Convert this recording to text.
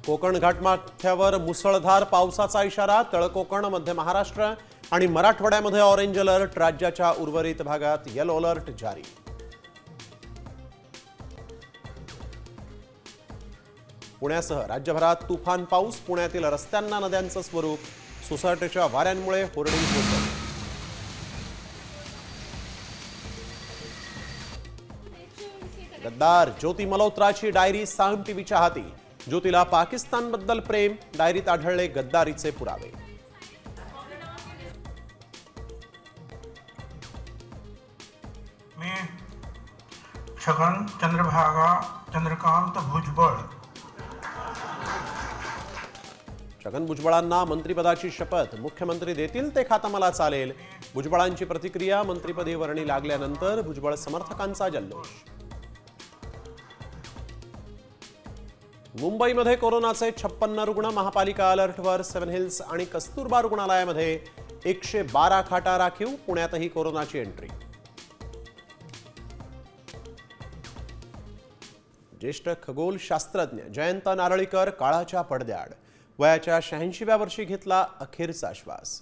कोकण घाटमाथ्यावर मुसळधार पावसाचा इशारा. तळ कोकण, मध्य महाराष्ट्र आणि मराठवाड्यामध्ये ऑरेंज अलर्ट. राज्याच्या उर्वरित भागात येलो अलर्ट जारी. पुण्यासह राज्यभरात तुफान पाऊस. पुण्यातील रस्त्यांना नद्यांचं स्वरूप. सोसाट्याच्या वाऱ्यांमुळे होरडिंग कोसळली. गद्दार ज्योती मल्होत्राची डायरी साम टीव्हीच्या हाती. ज्योतीला पाकिस्तानबद्दल प्रेम. डायरीत आढळले गद्दारीचे पुरावे. मी छगन चंद्रकांत भुजबळ. छगन भुजबळांना मंत्रिपदाची शपथ. मुख्यमंत्री देतील ते खातं मला चालेल. भुजबळांची प्रतिक्रिया. मंत्रिपदी वर्णी लागल्यानंतर भुजबळ समर्थकांचा जल्लोष. मुंबईमध्ये कोरोनाचे 56 रुग्ण. महापालिका अलर्टवर. सेव्हन हिल्स आणि कस्तुरबा रुग्णालयामध्ये 112 खाटा राखीव. पुण्यातही कोरोनाची एंट्री. ज्येष्ठ खगोलशास्त्रज्ञ जयंत नारळीकर काळाच्या पडद्याआड. वयाच्या 86व्या वर्षी घेतला अखेरचा श्वास.